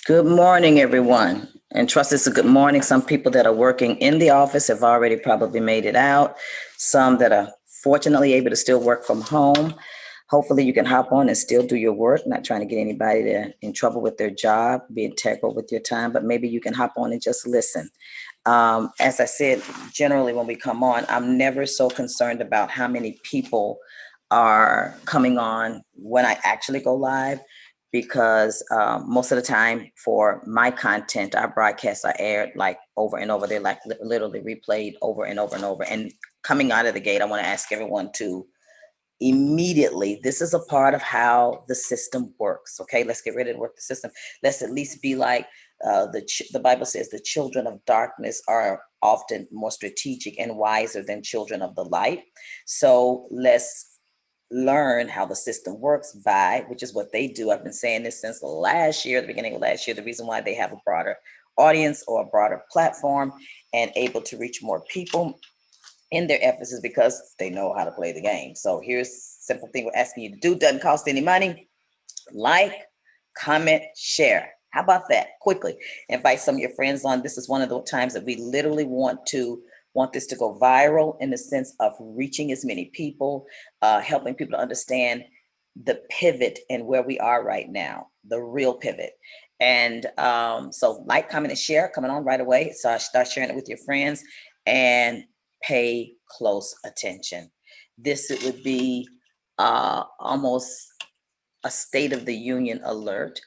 Good morning, everyone. And trust it's a good morning. Some people that are working in the office have already probably made it out. Some that are fortunately able to still work from home. Hopefully you can hop on and still do your work, not trying to get anybody in trouble with their job, be integral with your time, but maybe you can hop on and just listen. As I said, generally when we come on, I'm never so concerned about how many people are coming on when I actually go live because most of the time for my content, our broadcasts are aired like over and over. They're like literally replayed over and over and over. And coming out of the gate, I want to ask everyone to immediately, this is a part of how the system works. Okay, let's get ready to work the system. Let's at least be like the Bible says the children of darkness are often more strategic and wiser than children of the light. So let's learn how the system works by, which is what they do. I've been saying this since last year, the beginning of last year, the reason why they have a broader audience or a broader platform and able to reach more people in their efforts is because they know how to play the game. So here's simple thing we're asking you to do. Doesn't cost any money. Like, comment, share. How about that? Quickly invite some of your friends on. This is one of the times that we literally want this to go viral in the sense of reaching as many people, helping people to understand the pivot and where we are right now, the real pivot. And so like, comment, and share coming on right away. So I start sharing it with your friends and pay close attention. This it would be almost a State of the Union alert.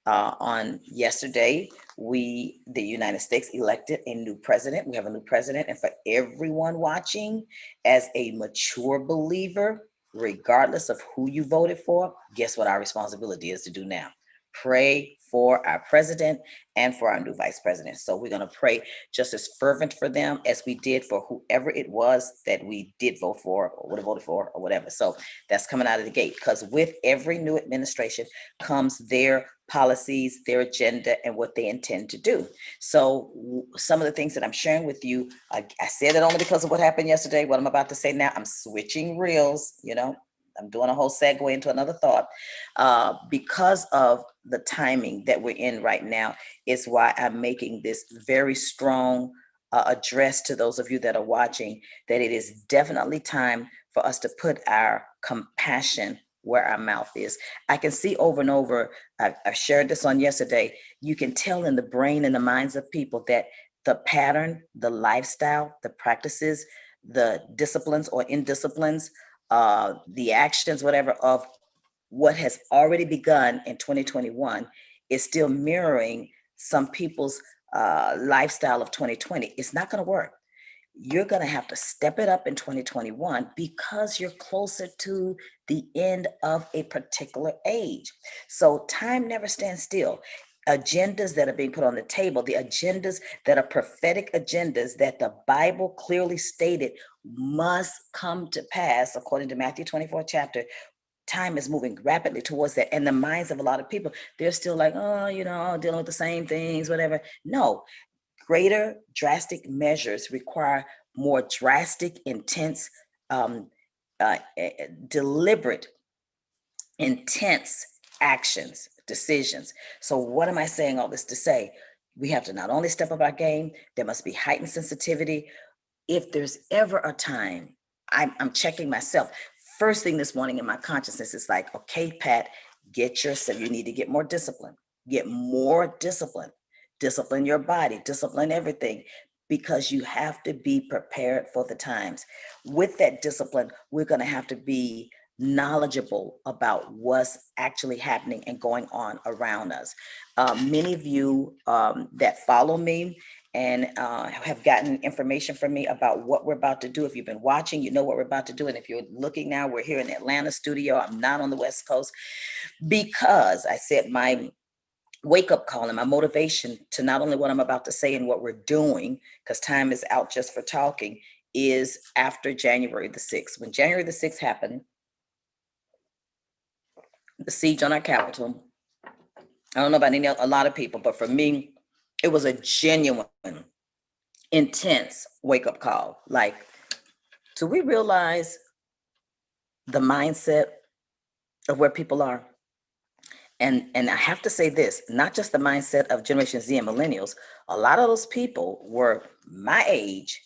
On yesterday, the United States elected a new president. We have a new president, and for everyone watching, as a mature believer, regardless of who you voted for, guess what our responsibility is to do now? Pray for our president and for our new vice president. So we're going to pray just as fervent for them as we did for whoever it was that we did vote for or would have voted for or whatever. So that's coming out of the gate, because with every new administration comes their policies, their agenda, and what they intend to do. So some of the things that I'm sharing with you, I said it only because of what happened yesterday. What I'm about to say now, I'm switching reels, I'm doing a whole segue into another thought. Because of the timing that we're in right now is why I'm making this very strong address to those of you that are watching, that it is definitely time for us to put our compassion where our mouth is. I can see over and over, I shared this on yesterday, you can tell in the brain and the minds of people that the pattern, the lifestyle, the practices, the disciplines or indisciplines, the actions, whatever, of what has already begun in 2021 is still mirroring some people's lifestyle of 2020. It's not going to work. You're going to have to step it up in 2021 because you're closer to the end of a particular age. So time never stands still. Agendas that are being put on the table, the agendas that are prophetic agendas that the Bible clearly stated must come to pass according to Matthew 24 chapter. Time is moving rapidly towards that. And the minds of a lot of people, they're still like, dealing with the same things, whatever. No, greater drastic measures require more drastic, intense, deliberate, intense actions, decisions. So what am I saying all this to say? We have to not only step up our game, there must be heightened sensitivity. If there's ever a time, I'm checking myself. First thing this morning in my consciousness is like, okay, Pat, you need to get more discipline. Get more discipline. Discipline your body, discipline everything, because you have to be prepared for the times. With that discipline, we're going to have to be knowledgeable about what's actually happening and going on around us. Many of you that follow me and have gotten information from me about what we're about to do. If you've been watching, you know what we're about to do. And if you're looking now, we're here in the Atlanta studio. I'm not on the West Coast, because I said my wake-up call and my motivation to not only what I'm about to say and what we're doing, because time is out just for talking, is after January the 6th. When January the 6th happened, the siege on our Capitol, I don't know about a lot of people, but for me, it was a genuine, intense wake-up call. Like, do we realize the mindset of where people are? And I have to say this, not just the mindset of Generation Z and millennials, a lot of those people were my age,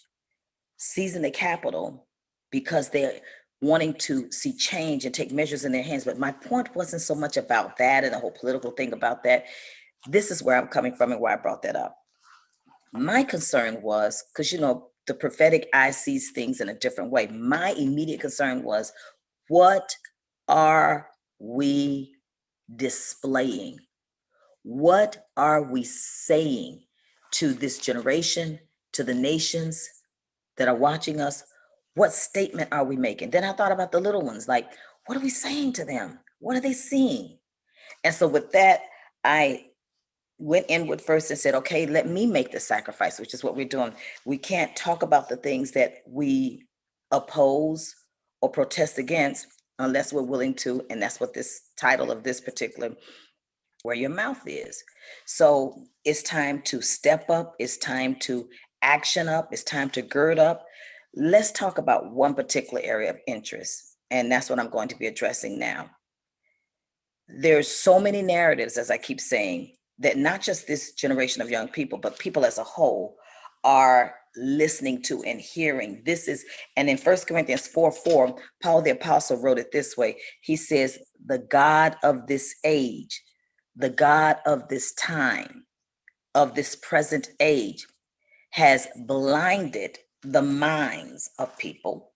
seizing the capital because they're wanting to see change and take measures in their hands. But my point wasn't so much about that and the whole political thing about that. This is where I'm coming from and why I brought that up. My concern was, because the prophetic eye sees things in a different way. My immediate concern was, what are we displaying? What are we saying to this generation, to the nations that are watching us? What statement are we making? Then I thought about the little ones, like, what are we saying to them? What are they seeing? And so with that, I went inward first and said, okay, let me make the sacrifice, which is what we're doing. We can't talk about the things that we oppose or protest against unless we're willing to. And that's what this title of this particular, where your mouth is. So it's time to step up. It's time to action up. It's time to gird up. Let's talk about one particular area of interest. And that's what I'm going to be addressing now. There's so many narratives, as I keep saying, that not just this generation of young people, but people as a whole are listening to and hearing. This is, and in 1 Corinthians 4:4, Paul the Apostle wrote it this way. He says, the God of this age, the God of this time, of this present age, has blinded the minds of people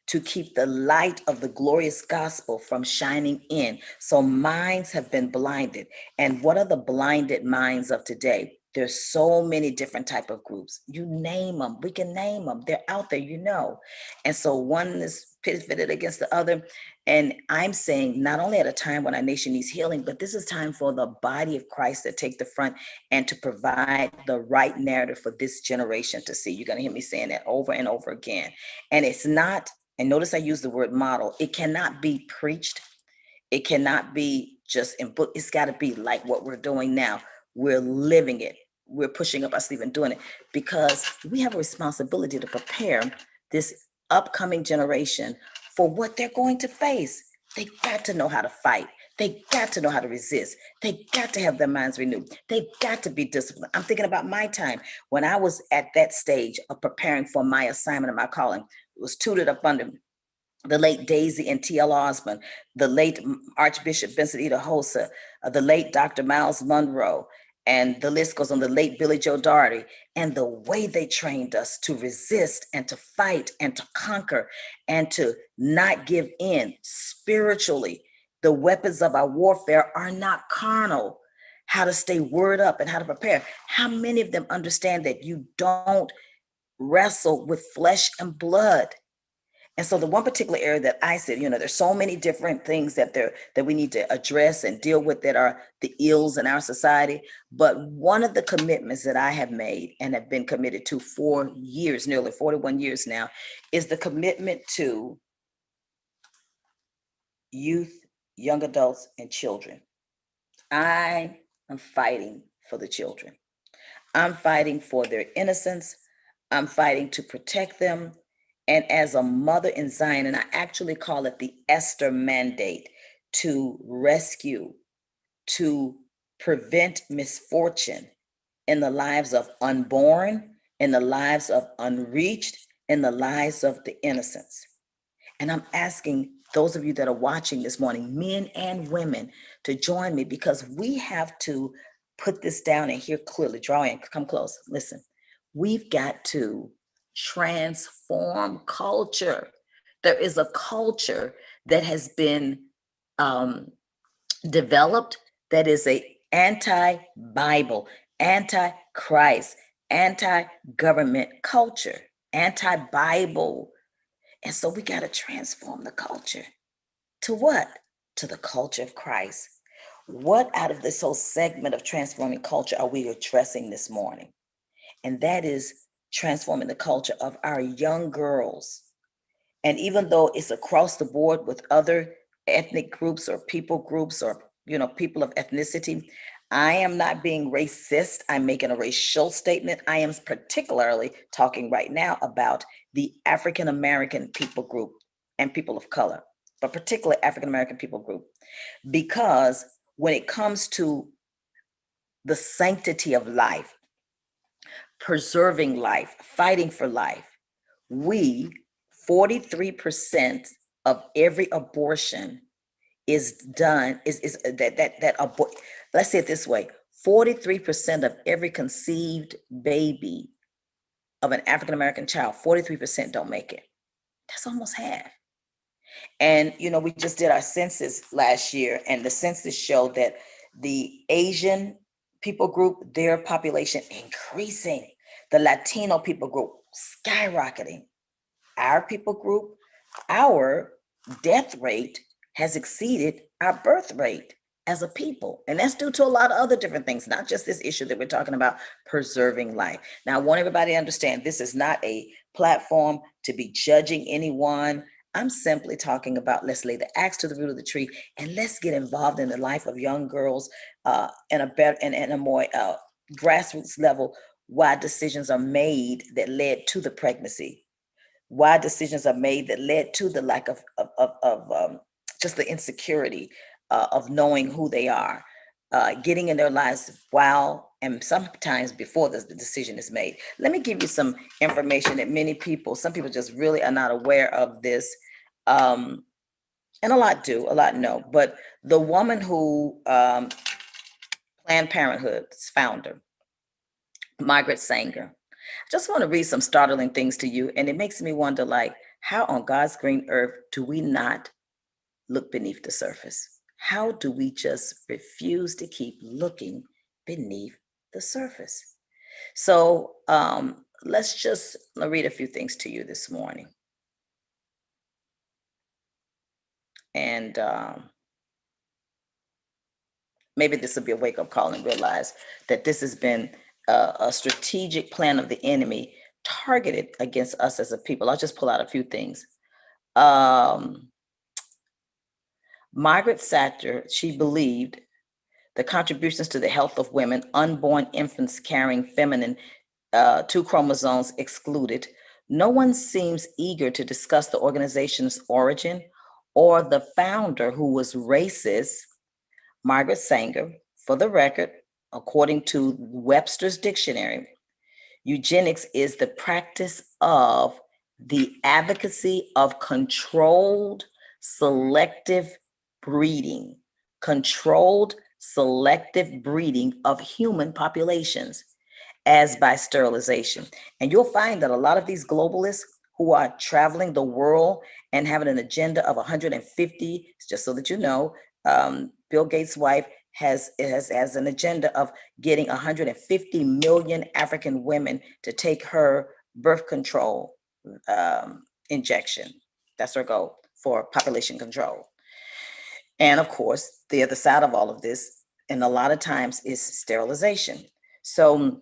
to keep the light of the glorious gospel from shining in. So minds have been blinded. And what are the blinded minds of today? There's so many different type of groups. You name them. We can name them. They're out there, And so one is pitted against the other. And I'm saying not only at a time when our nation needs healing, but this is time for the body of Christ to take the front and to provide the right narrative for this generation to see. You're going to hear me saying that over and over again. And it's not, and notice I use the word model. It cannot be preached. It cannot be just in book. It's got to be like what we're doing now. We're living it. We're pushing up our sleeve and doing it because we have a responsibility to prepare this upcoming generation for what they're going to face. They got to know how to fight. They got to know how to resist. They got to have their minds renewed. They've got to be disciplined. I'm thinking about my time when I was at that stage of preparing for my assignment and my calling. It was tutored up under the late Daisy and T.L. Osmond, the late Archbishop Vincent Idahosa, the late Dr. Miles Monroe, and the list goes on, the late Billy Joe Daugherty, and the way they trained us to resist and to fight and to conquer and to not give in spiritually. The weapons of our warfare are not carnal. How to stay word up and how to prepare. How many of them understand that you don't wrestle with flesh and blood? And so the one particular area that I said, there's so many different things that we need to address and deal with that are the ills in our society. But one of the commitments that I have made and have been committed to for years, nearly 41 years now, is the commitment to youth, young adults, and children. I am fighting for the children. I'm fighting for their innocence. I'm fighting to protect them. And as a mother in Zion, and I actually call it the Esther mandate, to rescue, to prevent misfortune in the lives of unborn, in the lives of unreached, in the lives of the innocents. And I'm asking those of you that are watching this morning, men and women, to join me because we have to put this down and hear clearly. Draw in, come close, listen. We've got to transform culture. There is a culture that has been developed that is a anti-Bible, anti-Christ, anti-government culture, anti-Bible. And so we got to transform the culture to what? To the culture of Christ. What out of this whole segment of transforming culture are we addressing this morning? And that is transforming the culture of our young girls. And even though it's across the board with other ethnic groups or people groups or, people of ethnicity, I am not being racist. I'm making a racial statement. I am particularly talking right now about the African American people group and people of color, but particularly African American people group, because when it comes to the sanctity of life, preserving life, fighting for life, we, 43% of every abortion is done, is let's say it this way, 43% of every conceived baby of an African-American child, 43% don't make it. That's almost half. And, we just did our census last year, and the census showed that the Asian people group, their population increasing, the Latino people group skyrocketing. Our people group, our death rate has exceeded our birth rate as a people. And that's due to a lot of other different things, not just this issue that we're talking about, preserving life. Now, I want everybody to understand this is not a platform to be judging anyone. I'm simply talking about, let's lay the axe to the root of the tree and let's get involved in the life of young girls in a more grassroots level, why decisions are made that led to the pregnancy, why decisions are made that led to the lack of just the insecurity of knowing who they are, getting in their lives while and sometimes before the decision is made. Let me give you some information that some people just really are not aware of this. And a lot do, a lot know. But the woman who Planned Parenthood's founder, Margaret Sanger, I just want to read some startling things to you. And it makes me wonder, like, how on God's green earth do we not look beneath the surface? How do we just refuse to keep looking beneath the surface? So let's just read a few things to you this morning. And maybe this will be a wake-up call and realize that this has been a strategic plan of the enemy targeted against us as a people. I'll just pull out a few things. Margaret Sanger, she believed the contributions to the health of women, unborn infants carrying feminine 2 chromosomes excluded. No one seems eager to discuss the organization's origin or the founder, who was racist, Margaret Sanger. For the record, according to Webster's dictionary, eugenics is the practice of the advocacy of controlled selective breeding, controlled selective breeding of human populations as by sterilization. And you'll find that a lot of these globalists who are traveling the world and having an agenda of 150, just so that you know, Bill Gates' wife has an agenda of getting 150 million African women to take her birth control injection. That's her goal for population control. And of course, the other side of all of this, and a lot of times, is sterilization. So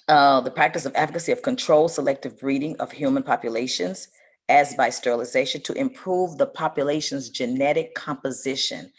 the practice of advocacy of controlled selective breeding of human populations as by sterilization to improve the population's genetic composition.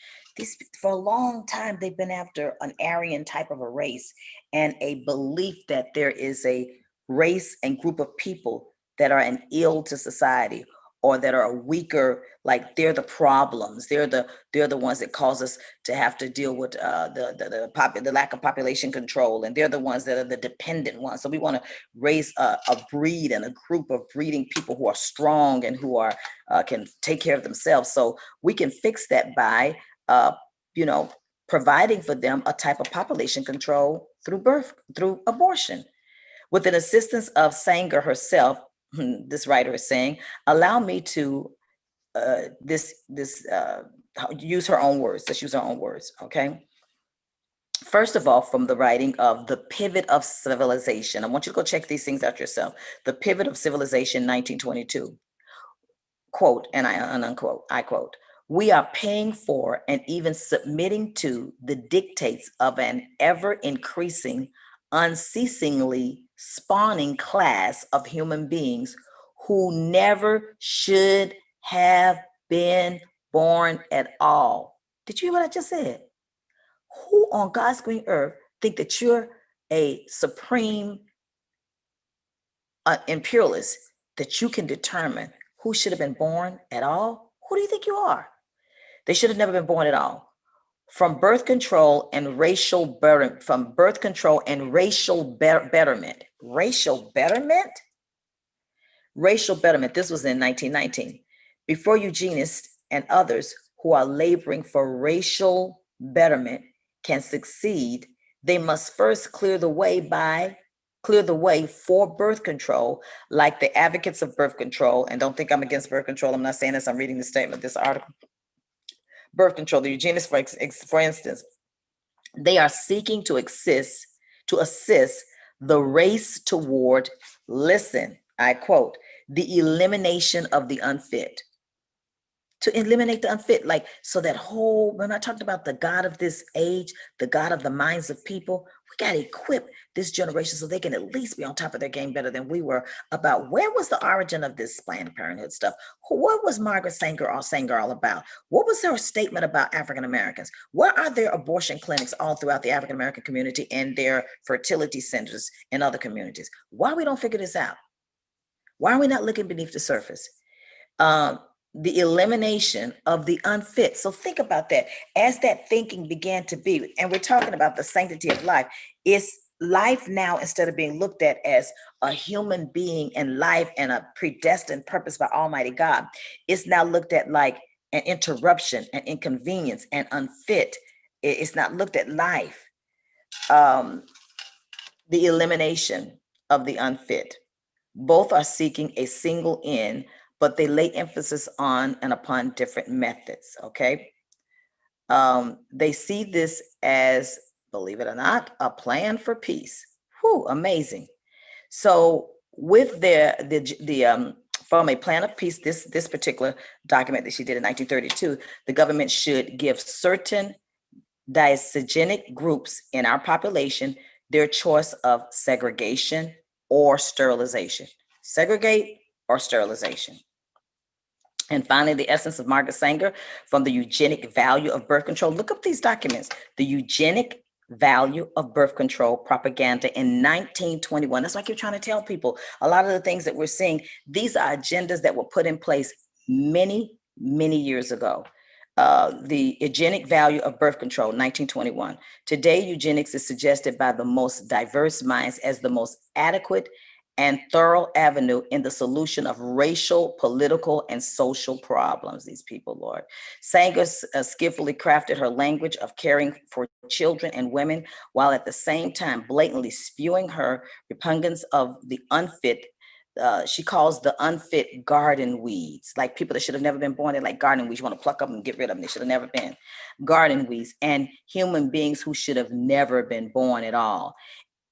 For a long time, they've been after an Aryan type of a race and a belief that there is a race and group of people that are an ill to society, or that are weaker, like they're the problems. They're the ones that cause us to have to deal with the lack of population control, and they're the ones that are the dependent ones. So we want to raise a breed and a group of breeding people who are strong and who are can take care of themselves. So we can fix that by providing for them a type of population control through abortion. With an assistance of Sanger herself, this writer is saying, allow me to use her own words. Let's use her own words, okay? First of all, from the writing of The Pivot of Civilization. I want you to go check these things out yourself. The Pivot of Civilization, 1922. Quote, and I quote, "We are paying for and even submitting to the dictates of an ever-increasing, unceasingly spawning class of human beings who never should have been born at all." Did you hear what I just said? Who on God's green earth think that you're a supreme imperialist, that you can determine who should have been born at all? Who do you think you are? They should have never been born at all. from birth control and racial betterment, racial betterment. This was in 1919. Before eugenists and others who are laboring for racial betterment can succeed, they must first clear the way for birth control, like the advocates of birth control. And don't think I'm against birth control. I'm not saying this. I'm reading the statement, this article. Birth control, the eugenists, for instance, they are seeking to assist the race toward, listen, I quote, the elimination of the unfit. To eliminate the unfit, like, so that whole, when I talked about the God of this age, the God of the minds of people, we got to equip this generation so they can at least be on top of their game better than we were about where was the origin of this Planned Parenthood stuff? What was Margaret Sanger all about? What was her statement about African Americans? Where are there abortion clinics all throughout the African American community and their fertility centers in other communities? Why we don't figure this out? Why are we not looking beneath the surface? The elimination of the unfit. So think about that. As that thinking began to be, and we're talking about the sanctity of life, is life now, instead of being looked at as a human being and life and a predestined purpose by Almighty God, it's now looked at like an interruption, an inconvenience, and unfit. It's not looked at life. The elimination of the unfit. Both are seeking a single end, but they lay emphasis on and upon different methods, okay? They see this as, believe it or not, a plan for peace. Whew, amazing. So with from a plan of peace, this particular document that she did in 1932, the government should give certain diasporic groups in our population their choice of segregation or sterilization. Segregate or sterilization. And finally, the essence of Margaret Sanger from the eugenic value of birth control. Look up these documents. The eugenic value of birth control propaganda in 1921. That's why I keep trying to tell people a lot of the things that we're seeing, these are agendas that were put in place many, many years ago. The eugenic value of birth control, 1921. Today, eugenics is suggested by the most diverse minds as the most adequate and thorough avenue in the solution of racial, political, and social problems. These people, Lord. Sanger skillfully crafted her language of caring for children and women, while at the same time blatantly spewing her repugnance of the unfit. She calls the unfit garden weeds, like people that should have never been born. They're like garden weeds. You want to pluck up and get rid of them. They should have never been. Garden weeds, and human beings who should have never been born at all.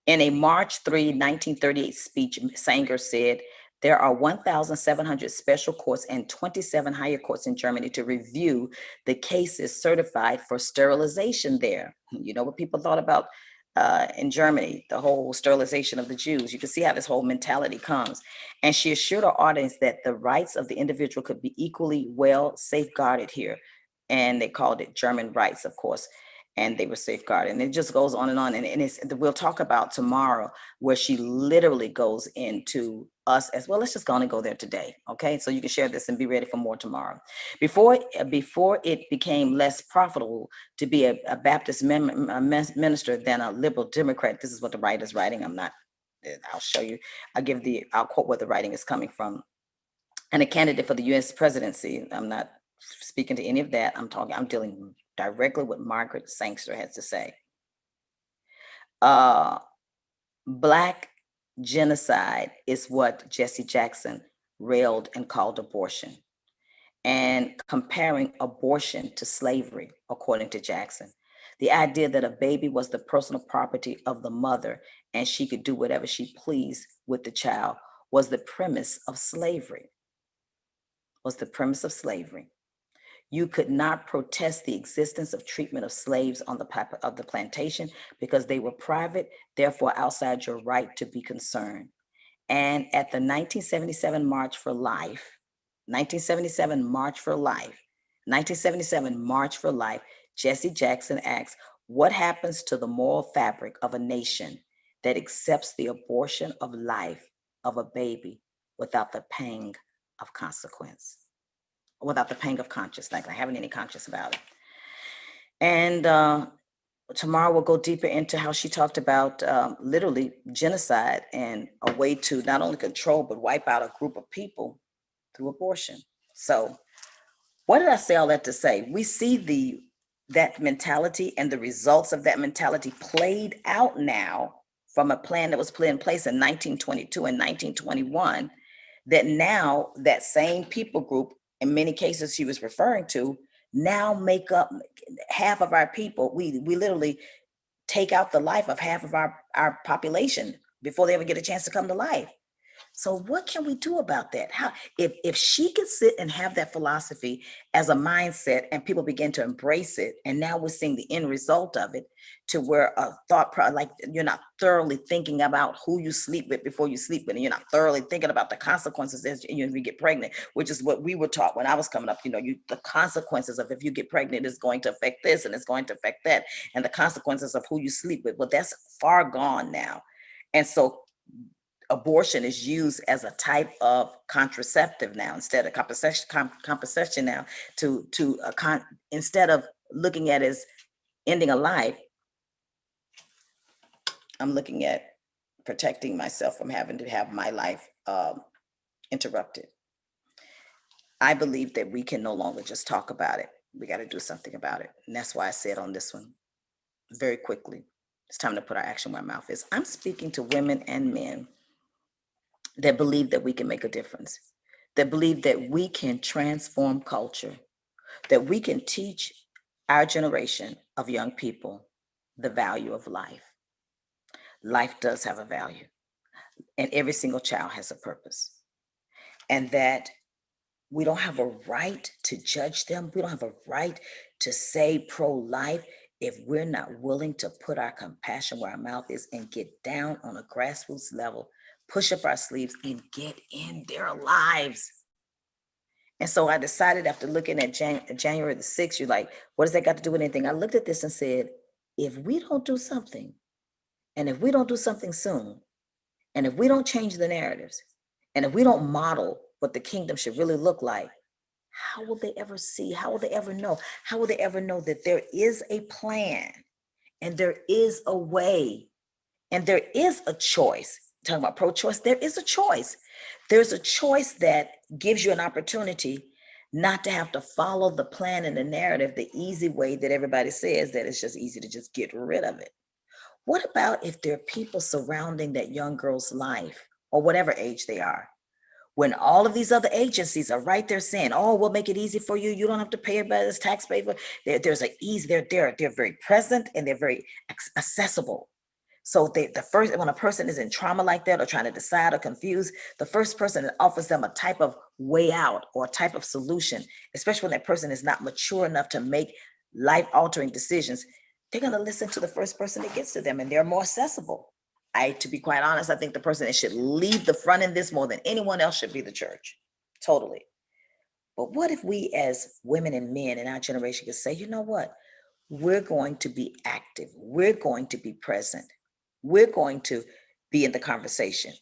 In a March 3, 1938 speech, Sanger said, there are 1,700 special courts and 27 higher courts in Germany to review the cases certified for sterilization there. You know what people thought about in Germany, the whole sterilization of the Jews. You can see how this whole mentality comes. And she assured her audience that the rights of the individual could be equally well safeguarded here. And they called it German rights, of course. And they were safeguarded. And it just goes on. And it's, we'll talk about tomorrow where she literally goes into us as well. Let's just go on and go there today. Okay. So you can share this and be ready for more tomorrow. Before it became less profitable to be a Baptist minister than a liberal Democrat, this is what the writer's writing. I'll show you. I'll quote where the writing is coming from. And a candidate for the US presidency. I'm not speaking to any of that. I'm dealing directly with Margaret Sanger has to say. Black genocide is what Jesse Jackson railed and called abortion, and comparing abortion to slavery, according to Jackson. The idea that a baby was the personal property of the mother and she could do whatever she pleased with the child was the premise of slavery. You could not protest the existence of treatment of slaves on the plantation because they were private, therefore outside your right to be concerned. And at the 1977 March for Life, 1977 March for Life, Jesse Jackson asks, what happens to the moral fabric of a nation that accepts the abortion of life of a baby without the pang of consequence? Without the pang of conscience, like having any conscience about it. And tomorrow we'll go deeper into how she talked about literally genocide and a way to not only control but wipe out a group of people through abortion. So what did I say all that to say? We see that mentality and the results of that mentality played out now from a plan that was put in place in 1922 and 1921, that now that same people group, in many cases she was referring to, now make up half of our people. We literally take out the life of half of our population before they ever get a chance to come to life. So what can we do about that? How, if she could sit and have that philosophy as a mindset and people begin to embrace it, and now we're seeing the end result of it, to where a like you're not thoroughly thinking about who you sleep with before you sleep with, and you're not thoroughly thinking about the consequences as you get pregnant, which is what we were taught when I was coming up. The consequences of if you get pregnant is going to affect this and it's going to affect that, and the consequences of who you sleep with. Well, that's far gone now. And so abortion is used as a type of contraceptive now, instead of contraception now, instead of looking at it as ending a life, I'm looking at protecting myself from having to have my life interrupted. I believe that we can no longer just talk about it. We got to do something about it. And that's why I said on this one very quickly, it's time to put our action where our mouth is. I'm speaking to women and men that believe that we can make a difference, that believe that we can transform culture, that we can teach our generation of young people the value of life. Life does have a value, and every single child has a purpose, and that we don't have a right to judge them. We don't have a right to say pro-life if we're not willing to put our compassion where our mouth is and get down on a grassroots level, push up our sleeves and get in their lives. And so I decided, after looking at January the 6th, you're like, what does that got to do with anything? I looked at this and said, if we don't do something, and if we don't do something soon, and if we don't change the narratives, and if we don't model what the kingdom should really look like, how will they ever see? How will they ever know? How will they ever know that there is a plan, and there is a way, and there is a choice? Talking about pro-choice, there is a choice. There's a choice that gives you an opportunity not to have to follow the plan and the narrative the easy way that everybody says, that it's just easy to just get rid of it. What about if there are people surrounding that young girl's life, or whatever age they are, when all of these other agencies are right there saying, oh, we'll make it easy for you. You don't have to pay it by this tax paper. There's an ease. They're very present, and they're very accessible. So the first, when a person is in trauma like that, or trying to decide or confused, the first person that offers them a type of way out or a type of solution, especially when that person is not mature enough to make life-altering decisions, they're going to listen to the first person that gets to them, and they're more accessible. To be quite honest, I think the person that should lead the front in this more than anyone else should be the church. Totally. But what if we as women and men in our generation could say, you know what? We're going to be active. We're going to be present. We're going to be in the conversation.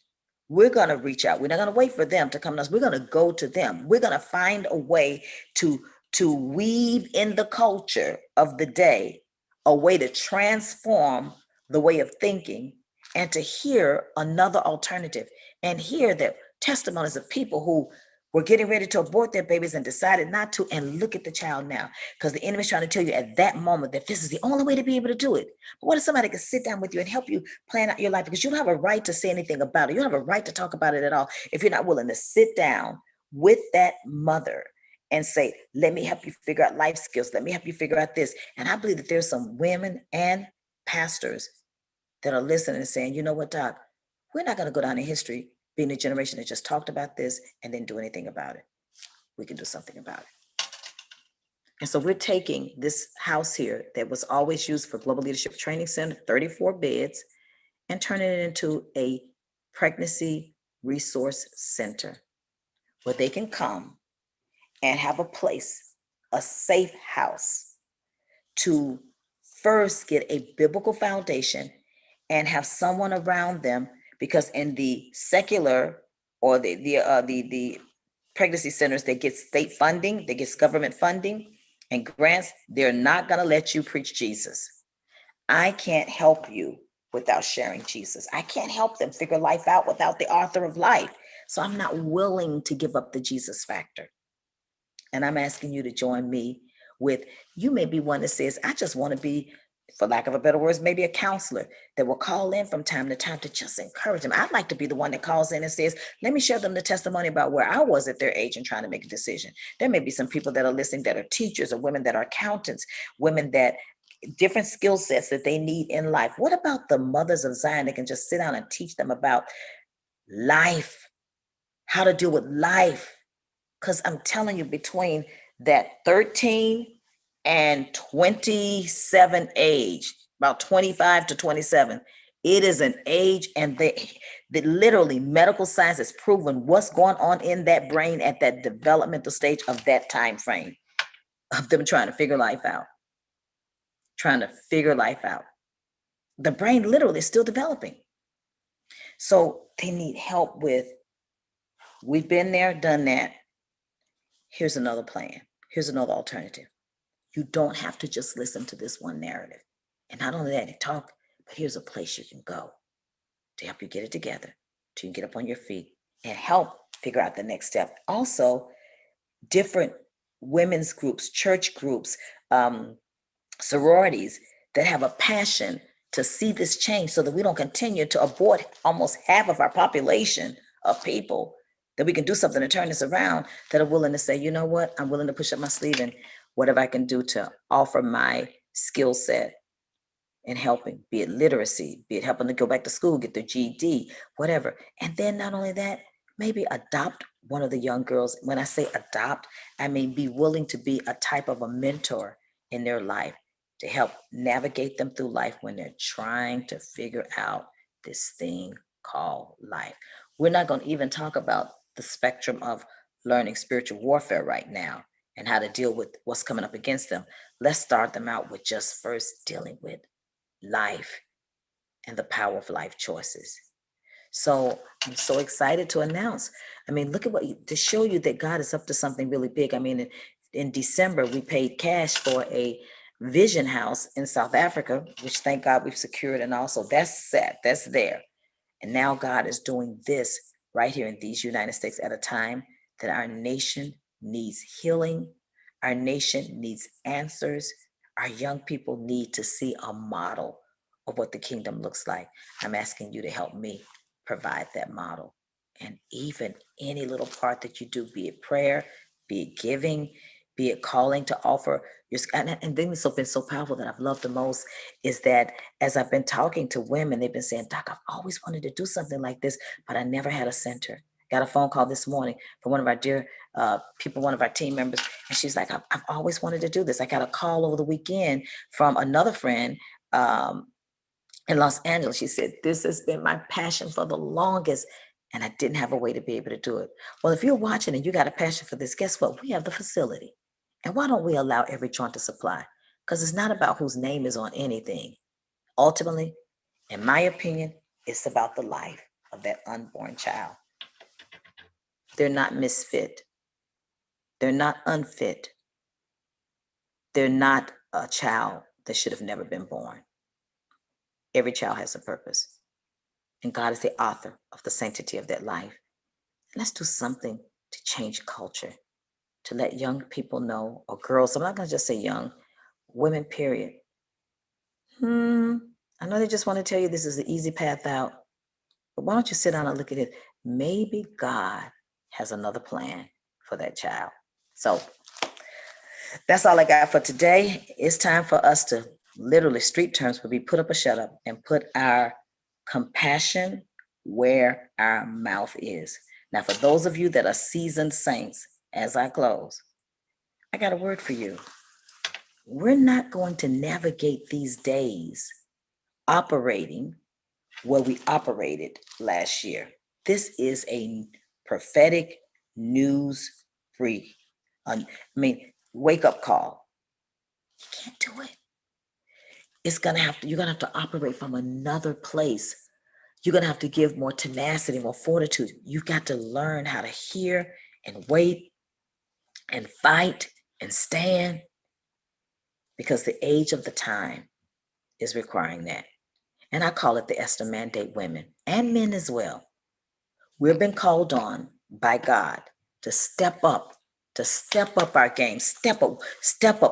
We're going to reach out. We're not going to wait for them to come to us. We're going to go to them. We're going to find a way to weave in the culture of the day, a way to transform the way of thinking, and to hear another alternative, and hear that testimonies of people who were getting ready to abort their babies and decided not to, and look at the child now, because the enemy's trying to tell you at that moment that this is the only way to be able to do it. But what if somebody could sit down with you and help you plan out your life? Because you don't have a right to say anything about it. You don't have a right to talk about it at all if you're not willing to sit down with that mother and say, let me help you figure out life skills. Let me help you figure out this. And I believe that there's some women and pastors that are listening and saying, you know what, Doc, we're not going to go down in history being a generation that just talked about this and didn't do anything about it. We can do something about it. And so we're taking this house here that was always used for Global Leadership Training Center, 34 beds, and turning it into a pregnancy resource center where they can come and have a place, a safe house, to first get a biblical foundation and have someone around them. Because in the secular or the pregnancy centers, they get state funding, they get government funding, And grants, they're not going to let you preach Jesus. I can't help you without sharing Jesus. I can't help them figure life out without the author of life. So I'm not willing to give up the Jesus factor. And I'm asking you to join me with, you may be one that says, I just want to be, for lack of a better words, maybe a counselor that will call in from time to time to just encourage them. I'd like to be the one that calls in and says, let me share them the testimony about where I was at their age and trying to make a decision. There may be some people that are listening that are teachers or women that are accountants, women that different skill sets that they need in life. What about the mothers of Zion that can just sit down and teach them about life, how to deal with life? Because I'm telling you, between that 13 and 27 age, about 25 to 27, it is an age, and that literally medical science has proven what's going on in that brain at that developmental stage of that time frame of them trying to figure life out. The brain literally is still developing. So they need help with, we've been there, done that. Here's another plan. Here's another alternative. You don't have to just listen to this one narrative. And not only that, talk, but here's a place you can go to help you get it together, to you can get up on your feet and help figure out the next step. Also, different women's groups, church groups, sororities that have a passion to see this change so that we don't continue to abort almost half of our population of people, that we can do something to turn this around, that are willing to say, you know what, I'm willing to push up my sleeve and whatever I can do to offer my skill set in helping, be it literacy, be it helping to go back to school, get their GED, whatever. And then not only that, maybe adopt one of the young girls. When I say adopt, I mean be willing to be a type of a mentor in their life to help navigate them through life when they're trying to figure out this thing called life. We're not going to even talk about the spectrum of learning spiritual warfare right now and how to deal with what's coming up against them. Let's start them out with just first dealing with life and the power of life choices. So I'm so excited to announce. I mean, look at to show you that God is up to something really big. I mean, in December, we paid cash for a vision house in South Africa, which thank God we've secured. And also that's set, that's there. And now God is doing this right here in these United States at a time that our nation needs healing. Our nation needs answers. Our young people need to see a model of what the kingdom looks like. I'm asking you to help me provide that model. And even any little part that you do, be it prayer, be it giving, be it calling to offer your, and then it's been so powerful that I've loved the most is that as I've been talking to women, they've been saying, Doc, I've always wanted to do something like this, but I never had a center. Got a phone call this morning from one of our dear people, one of our team members, and she's like, I've always wanted to do this. I got a call over the weekend from another friend in Los Angeles. She said, this has been my passion for the longest, and I didn't have a way to be able to do it. Well, if you're watching and you got a passion for this, guess what? We have the facility. And why don't we allow every joint to supply? Because it's not about whose name is on anything. Ultimately, in my opinion, it's about the life of that unborn child. They're not misfit. They're not unfit. They're not a child that should have never been born. Every child has a purpose. And God is the author of the sanctity of that life. Let's do something to change culture, to let young people know, or girls, I'm not going to just say young, women, period. I know they just want to tell you this is the easy path out, but why don't you sit down and look at it? Maybe God has another plan for that child. So that's all I got for today. It's time for us to literally, street terms would be put up or shut up, and put our compassion where our mouth is. Now, for those of you that are seasoned saints, as I close, I got a word for you. We're not going to navigate these days operating where we operated last year. This is a prophetic news free, wake up call. You can't do it. You're gonna have to operate from another place. You're gonna have to give more tenacity, more fortitude. You've got to learn how to hear and wait and fight and stand because the age of the time is requiring that. And I call it the Esther Mandate women and men as well. We've been called on by God to step up our game, step up,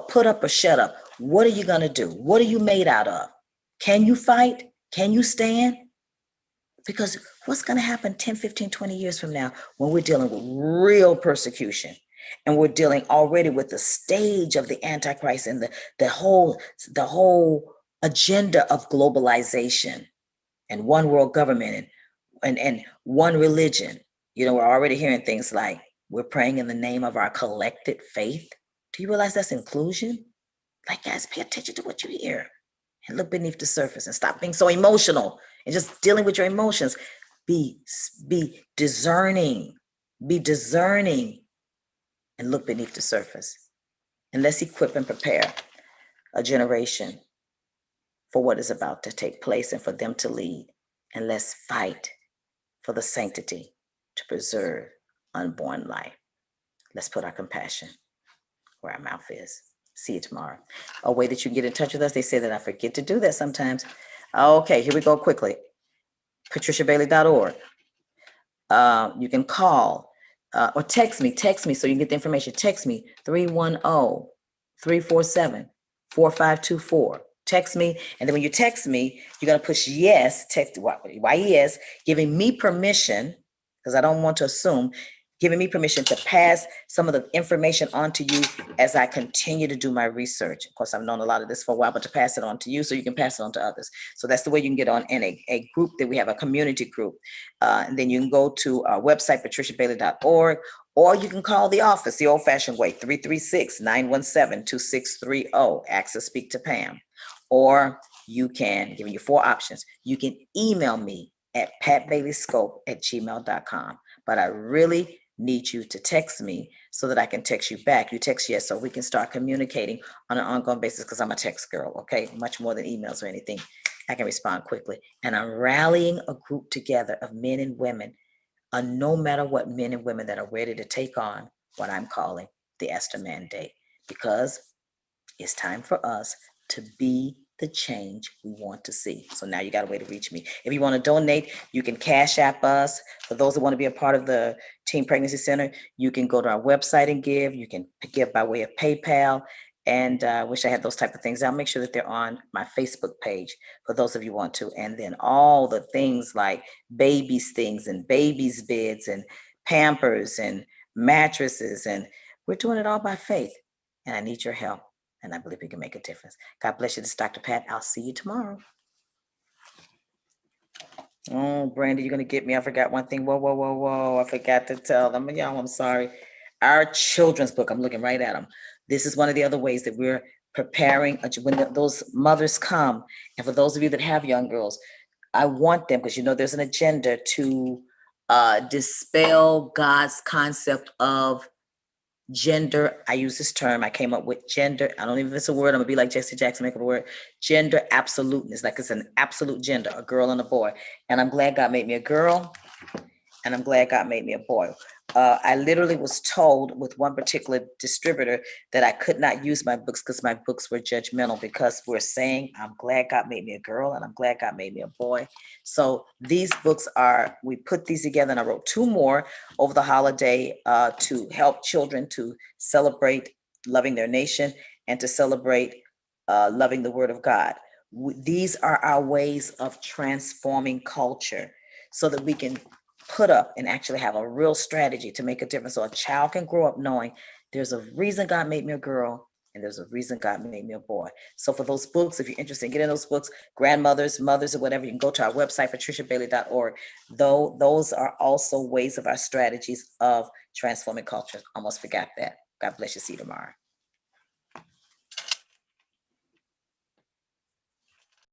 put up or shut up. What are you going to do? What are you made out of? Can you fight? Can you stand? Because what's going to happen 10, 15, 20 years from now when we're dealing with real persecution and we're dealing already with the stage of the Antichrist and the whole agenda of globalization and one world government and one religion. You know, we're already hearing things like we're praying in the name of our collected faith. Do you realize that's inclusion? Like, guys, pay attention to what you hear and look beneath the surface and stop being so emotional and just dealing with your emotions. Be discerning, and look beneath the surface. And let's equip and prepare a generation for what is about to take place and for them to lead. And let's fight for the sanctity to preserve unborn life. Let's put our compassion where our mouth is. See you tomorrow. A way that you can get in touch with us. They say that I forget to do that sometimes. Okay, here we go quickly. PatriciaBailey.org. You can call or text me so you can get the information. Text me 310-347-4524. Text me, and then when you text me, you're going to push yes, text YES, giving me permission, because I don't want to assume, giving me permission to pass some of the information on to you as I continue to do my research. Of course, I've known a lot of this for a while, but to pass it on to you so you can pass it on to others. So that's the way you can get on in a group that we have, a community group. And then you can go to our website, patriciabailey.org, or you can call the office the old-fashioned way, 336-917-2630, access speak to Pam. Or you can, giving you 4 options, you can email me at patbaileyscope@gmail.com. But I really need you to text me so that I can text you back. You text yes, so we can start communicating on an ongoing basis, because I'm a text girl, okay? Much more than emails or anything. I can respond quickly. And I'm rallying a group together of men and women, no matter what, men and women that are ready to take on what I'm calling the Esther Mandate, because it's time for us to be the change we want to see. So now you got a way to reach me. If you want to donate, you can Cash App us. For those that want to be a part of the Teen Pregnancy Center, you can go to our website and give. You can give by way of PayPal. And I wish I had those type of things. I'll make sure that they're on my Facebook page for those of you who want to. And then all the things like babies things and babies beds and Pampers and mattresses. And we're doing it all by faith. And I need your help. And I believe we can make a difference. God bless you. This is Dr. Pat. I'll see you tomorrow. Oh, Brandy, you're going to get me. I forgot one thing. Whoa. I forgot to tell them. Y'all, I'm sorry. Our children's book, I'm looking right at them. This is one of the other ways that we're preparing when those mothers come. And for those of you that have young girls, I want them, because you know there's an agenda to dispel God's concept of gender. I use this term. I came up with gender. I don't even know if it's a word. I'm gonna be like Jesse Jackson, make up a word. Gender absoluteness, like it's an absolute gender, a girl and a boy. And I'm glad God made me a girl, and I'm glad God made me a boy. I literally was told with one particular distributor that I could not use my books because my books were judgmental, because we're saying, I'm glad God made me a girl and I'm glad God made me a boy. So these books we put these together, and I wrote 2 more over the holiday to help children to celebrate loving their nation and to celebrate loving the Word of God. These are our ways of transforming culture so that we can put up and actually have a real strategy to make a difference. So a child can grow up knowing there's a reason God made me a girl and there's a reason God made me a boy. So for those books, if you're interested in getting those books, grandmothers, mothers, or whatever, you can go to our website, patriciabailey.org. Though those are also ways of our strategies of transforming culture. Almost forgot that. God bless you. See you tomorrow.